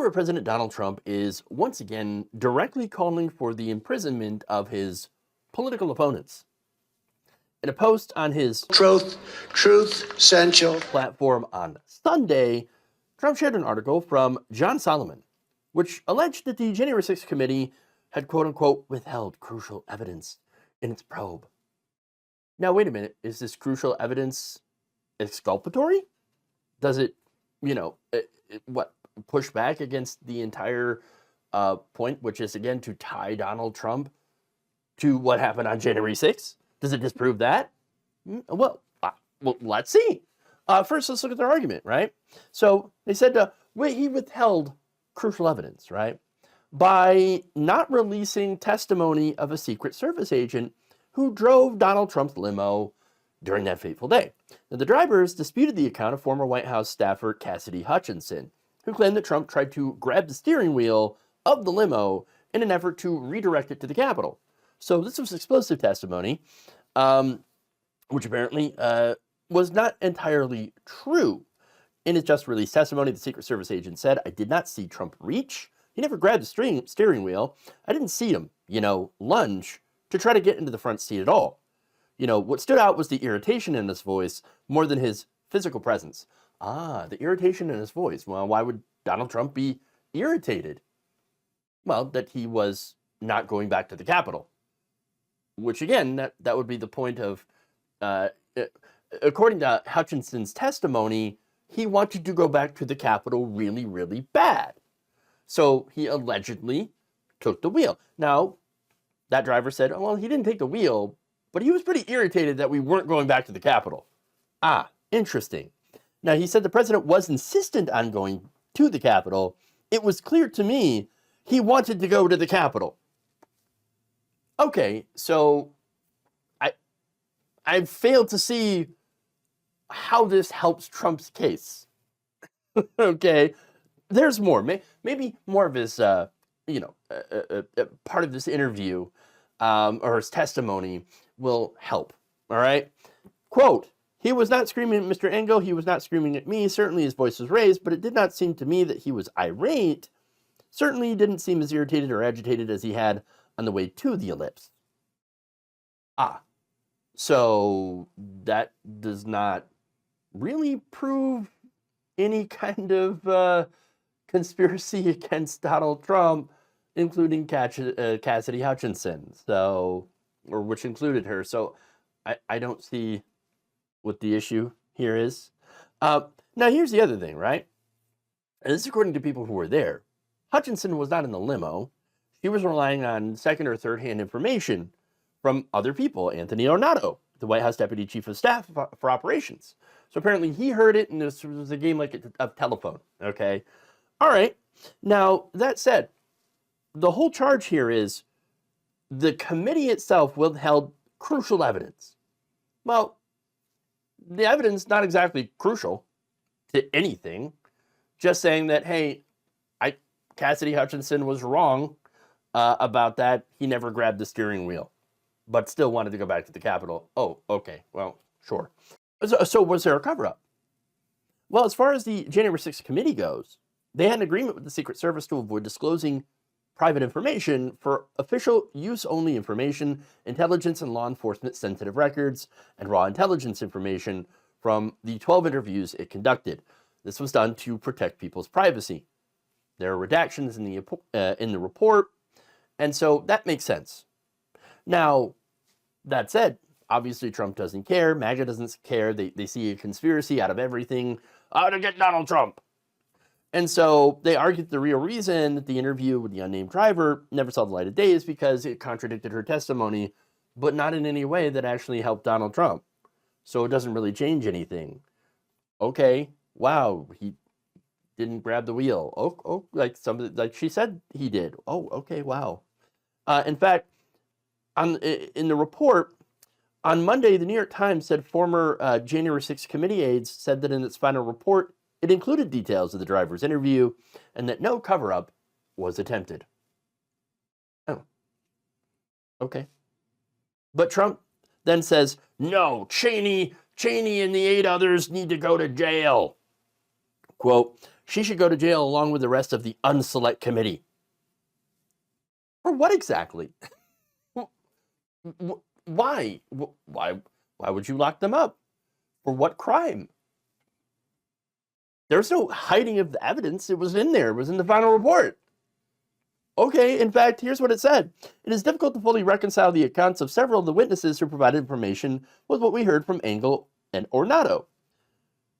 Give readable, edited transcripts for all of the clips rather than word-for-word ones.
Former President Donald Trump is once again directly calling for the imprisonment of his political opponents. In a post on his Truth Central platform on Sunday, Trump shared an article from John Solomon, which alleged that the January 6th committee had quote-unquote withheld crucial evidence in its probe. Now, wait a minute. Is this crucial evidence exculpatory? Does it, push back against the entire point, which is, again, to tie Donald Trump to what happened on January 6th? Does it disprove that? Well, let's see. First, let's look at their argument, right? So they said he withheld crucial evidence, right, by not releasing testimony of a Secret Service agent who drove Donald Trump's limo during that fateful day. Now, the drivers disputed the account of former White House staffer Cassidy Hutchinson, who claimed that Trump tried to grab the steering wheel of the limo in an effort to redirect it to the Capitol. So this was explosive testimony, which apparently was not entirely true. In his just released testimony, the Secret Service agent said, "I did not see Trump reach. He never grabbed the steering wheel. I didn't see him, lunge to try to get into the front seat at all. What stood out was the irritation in his voice more than his physical presence." The irritation in his voice. Well, why would Donald Trump be irritated? Well, that he was not going back to the Capitol. Which, again, that would be the point of, according to Hutchinson's testimony, he wanted to go back to the Capitol really, really bad. So he allegedly took the wheel. Now, that driver said, oh, well, he didn't take the wheel, but he was pretty irritated that we weren't going back to the Capitol. Interesting. Now, he said the president was insistent on going to the Capitol. It was clear to me he wanted to go to the Capitol. Okay, so I failed to see how this helps Trump's case. Okay, there's more. Maybe more of his, part of this interview or his testimony will help. All right? Quote, "He was not screaming at Mr. Engel. He was not screaming at me. Certainly his voice was raised, but it did not seem to me that he was irate. Certainly he didn't seem as irritated or agitated as he had on the way to the ellipse." So that does not really prove any kind of conspiracy against Donald Trump, including Cassidy Hutchinson, which included her. So I don't see what the issue here is. Now, here's the other thing, right? And this is according to people who were there. Hutchinson was not in the limo. She was relying on second or third hand information from other people. Anthony Ornato, the White House Deputy Chief of Staff for Operations. So apparently he heard it, and this was a game of telephone, okay? All right. Now, that said, the whole charge here is the committee itself withheld crucial evidence. Well, the evidence not exactly crucial to anything, just saying that, hey, Cassidy Hutchinson was wrong about that. He never grabbed the steering wheel, but still wanted to go back to the Capitol. Oh, okay, well, sure. So was there a cover-up? Well, as far as the January 6th committee goes, they had an agreement with the Secret Service to avoid disclosing private information for official use-only information, intelligence and law enforcement sensitive records, and raw intelligence information from the 12 interviews it conducted. This was done to protect people's privacy. There are redactions in the report, and so that makes sense. Now, that said, obviously Trump doesn't care. MAGA doesn't care. They see a conspiracy out of everything to get Donald Trump. And so they argued the real reason that the interview with the unnamed driver never saw the light of day is because it contradicted her testimony, but not in any way that actually helped Donald Trump. So it doesn't really change anything. Okay, wow, he didn't grab the wheel. Like she said he did. Oh, okay, wow. In fact, in the report, on Monday, the New York Times said former January 6th committee aides said that in its final report, it included details of the driver's interview and that no cover-up was attempted. Oh, okay. But Trump then says, no, Cheney and the 8 others need to go to jail. Quote, she should go to jail along with the rest of the unselect committee. For what exactly? Why? Why would you lock them up? For what crime? There's no hiding of the evidence. It was in there. It was in the final report. Okay, in fact, here's what it said. It is difficult to fully reconcile the accounts of several of the witnesses who provided information with what we heard from Engel and Ornato.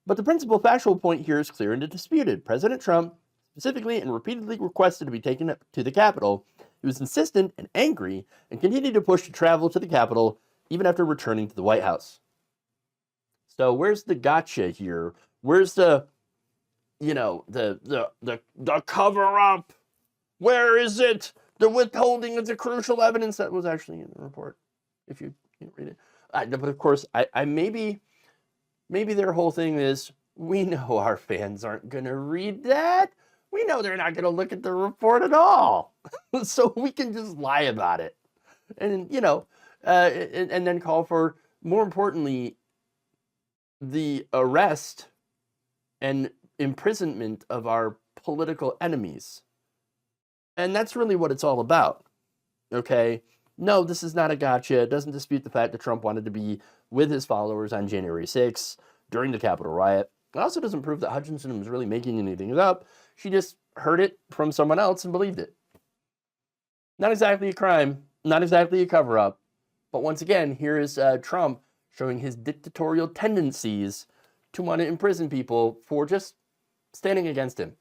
But the principal factual point here is clear and undisputed. President Trump specifically and repeatedly requested to be taken up to the Capitol. He was insistent and angry and continued to push to travel to the Capitol even after returning to the White House. So where's the gotcha here? Where's the cover-up? Where is it? The withholding of the crucial evidence that was actually in the report, if you read it. But of course, I maybe their whole thing is, we know our fans aren't going to read that. We know they're not going to look at the report at all. So we can just lie about it. And, and then call for, more importantly, the arrest and imprisonment of our political enemies. And that's really what it's all about, okay? No, this is not a gotcha. It doesn't dispute the fact that Trump wanted to be with his followers on January 6th during the Capitol riot. It also doesn't prove that Hutchinson was really making anything up. She just heard it from someone else and believed it. Not exactly a crime, not exactly a cover-up, but once again, here is Trump showing his dictatorial tendencies to want to imprison people for just standing against him.